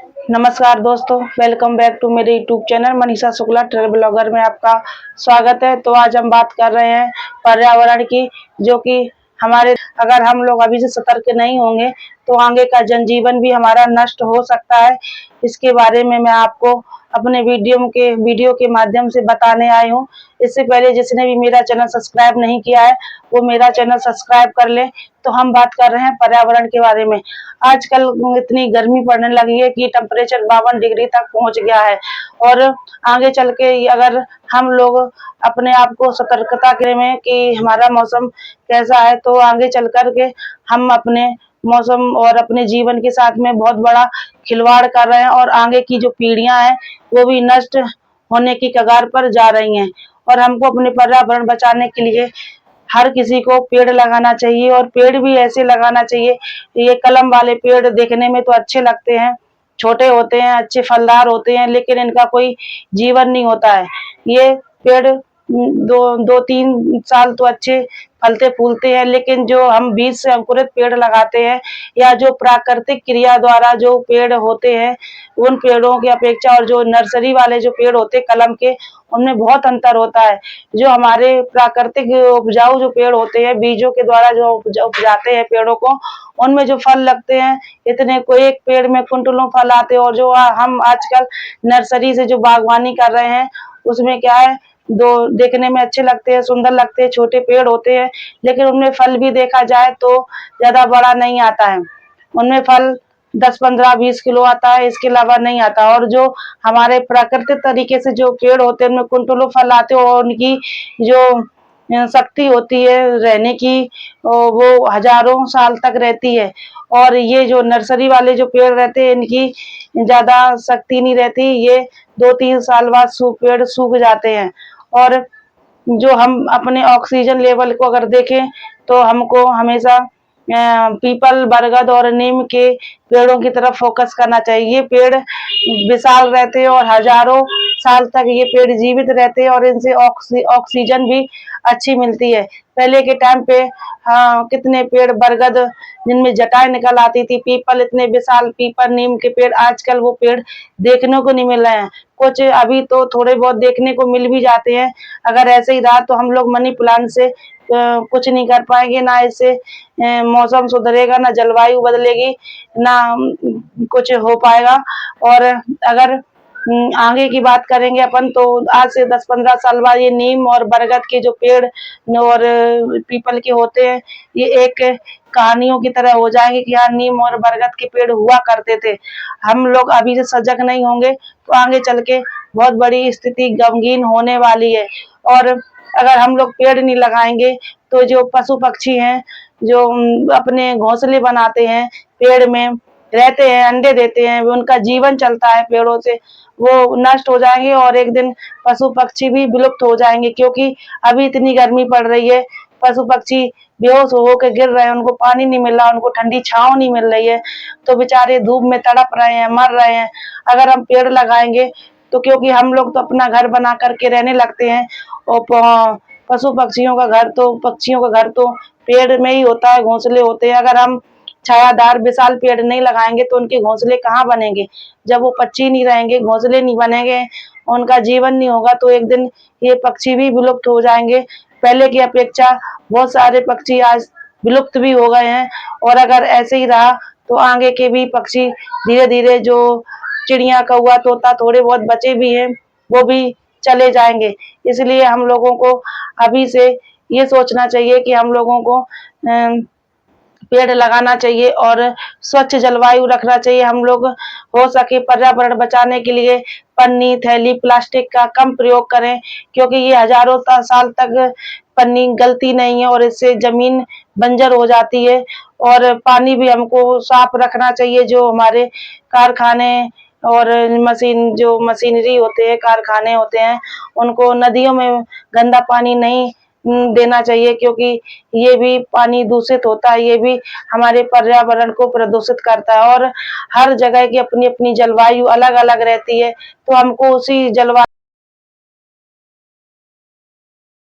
नमस्कार दोस्तों, welcome back to मेरे YouTube channel Manisha Shukla travel blogger में आपका स्वागत है। तो आज हम बात कर रहे हैं पर्यावरण की, जो कि हमारे अगर हम लोग अभी से सतर्क नहीं होंगे तो आगे का जनजीवन भी हमारा नष्ट हो सकता है। इसके बारे में मैं आपको अपने वीडियो के माध्यम से बताने आई हूँ। इससे पहले जिसने भी मेरा चैनल सब्सक्राइब नहीं किया है वो मेरा चैनल सब्सक्राइब कर ले। तो हम बात कर रहे हैं पर्यावरण के बारे में। आजकल इतनी गर्मी पड़ने लगी है कि टेम्परेचर 52 डिग्री तक पहुंच गया है, और आगे चल के अगर हम लोग अपने आप को सतर्कता करें में कि हमारा मौसम कैसा है, तो आगे चल कर के हम अपने मौसम और अपने जीवन के साथ में बहुत बड़ा खिलवाड़ कर रहे हैं, और आगे की जो पीढ़ियां हैं वो भी नष्ट होने की कगार पर जा रही हैं। और हमको अपने पर्यावरण बचाने के लिए हर किसी को पेड़ लगाना चाहिए, और पेड़ भी ऐसे लगाना चाहिए। ये कलम वाले पेड़ देखने में तो अच्छे लगते हैं, छोटे होते हैं, अच्छे फलदार होते हैं, लेकिन इनका कोई जीवन नहीं होता है। ये पेड़ दो तीन साल तो अच्छे फलते फूलते हैं, लेकिन जो हम बीज से अंकुरित पेड़ लगाते हैं या जो प्राकृतिक क्रिया द्वारा जो पेड़ होते हैं, उन पेड़ों की अपेक्षा और जो नर्सरी वाले जो पेड़ होते हैं कलम के, उनमें बहुत अंतर होता है। जो हमारे प्राकृतिक उपजाऊ जो पेड़ होते हैं, बीजों के द्वारा जो उपजाते हैं पेड़ों को, उनमें जो फल लगते हैं इतने को एक पेड़ में कुंटलों फल आते हैं। और जो हम आजकल नर्सरी से जो बागवानी कर रहे हैं उसमें क्या है, दो देखने में अच्छे लगते हैं, सुंदर लगते हैं, छोटे पेड़ होते हैं, लेकिन उनमें फल भी देखा जाए तो ज्यादा बड़ा नहीं आता है। उनमें फल 10, 15, 20 किलो आता है, इसके अलावा नहीं आता। और जो हमारे प्राकृतिक तरीके से जो पेड़ होते हैं उनमें कुंटलों फल आते हैं, और उनकी जो शक्ति होती है रहने की वो हजारों साल तक रहती है। और ये जो नर्सरी वाले जो पेड़ रहते हैं इनकी ज्यादा शक्ति नहीं रहती, ये 2-3 साल बाद पेड़ सूख जाते हैं। और जो हम अपने ऑक्सीजन लेवल को अगर देखें तो हमको हमेशा पीपल, बरगद और नीम के पेड़ों की तरफ फोकस करना चाहिए। ये पेड़ विशाल रहते हैं और हजारों साल तक ये पेड़ जीवित रहते हैं, और इनसे ऑक्सीजन भी अच्छी मिलती है। पहले के टाइम पे हाँ कितने पेड़ बरगद जिनमें जटाएं निकल आती थी, पीपल इतने विशाल पीपल, नीम के पेड़, आजकल वो पेड़ देखने को नहीं मिल रहे हैं। कुछ अभी तो थोड़े बहुत देखने को मिल भी जाते हैं। अगर ऐसे ही रहा तो हम लोग मनी प्लांट से कुछ नहीं कर पाएंगे, ना इससे मौसम सुधरेगा, ना जलवायु बदलेगी, ना कुछ हो पाएगा। और अगर आगे की बात करेंगे अपन तो आज से 10-15 साल बाद ये नीम और बरगद के जो पेड़ और पीपल के होते हैं ये एक कहानियों की तरह हो जाएंगे कि हाँ नीम और बरगद के पेड़ हुआ करते थे। हम लोग अभी से सजग नहीं होंगे तो आगे चल के बहुत बड़ी स्थिति गमगीन होने वाली है। और अगर हम लोग पेड़ नहीं लगाएंगे तो जो पशु पक्षी हैं जो अपने घोंसले बनाते हैं, पेड़ में रहते हैं, अंडे देते हैं, उनका जीवन चलता है पेड़ों से, वो नष्ट हो जाएंगे। और एक दिन पशु पक्षी भी विलुप्त हो जाएंगे, क्योंकि अभी इतनी गर्मी पड़ रही है, पशु पक्षी बेहोश होकर गिर रहे हैं, उनको पानी नहीं मिल रहा, उनको ठंडी छांव नहीं मिल रही है, तो बेचारे धूप में तड़प रहे हैं, मर रहे हैं। अगर हम पेड़ लगाएंगे तो, क्योंकि हम लोग तो अपना घर बना करके रहने लगते हैं, और पशु पक्षियों का घर तो पेड़ में ही होता है, घोंसले होते हैं। अगर हम छायादार विशाल पेड़ नहीं लगाएंगे तो उनके घोंसले कहाँ बनेंगे? जब वो पक्षी नहीं रहेंगे, घोंसले नहीं बनेंगे, उनका जीवन नहीं होगा, तो एक दिन ये पक्षी भी विलुप्त हो जाएंगे। पहले की अपेक्षा बहुत सारे पक्षी आज विलुप्त भी हो गए हैं, और अगर ऐसे ही रहा तो आगे के भी पक्षी धीरे धीरे, जो चिड़िया, कौआ, तोता थोड़े बहुत बचे भी हैं, वो भी चले जाएंगे। इसलिए हम लोगों को अभी से ये सोचना चाहिए कि हम लोगों को पेड़ लगाना चाहिए और स्वच्छ जलवायु रखना चाहिए। हम लोग हो सके पर्यावरण बचाने के लिए पन्नी, थैली, प्लास्टिक का कम प्रयोग करें, क्योंकि ये हजारों साल तक पन्नी गलती नहीं है और इससे जमीन बंजर हो जाती है। और पानी भी हमको साफ रखना चाहिए। जो हमारे कारखाने और मशीनरी होते हैं, कारखाने होते हैं, उनको नदियों में गंदा पानी नहीं देना चाहिए, क्योंकि ये भी पानी दूषित होता है, ये भी हमारे पर्यावरण को प्रदूषित करता है। और हर जगह की अपनी अपनी जलवायु अलग अलग रहती है, तो हमको उसी जलवायु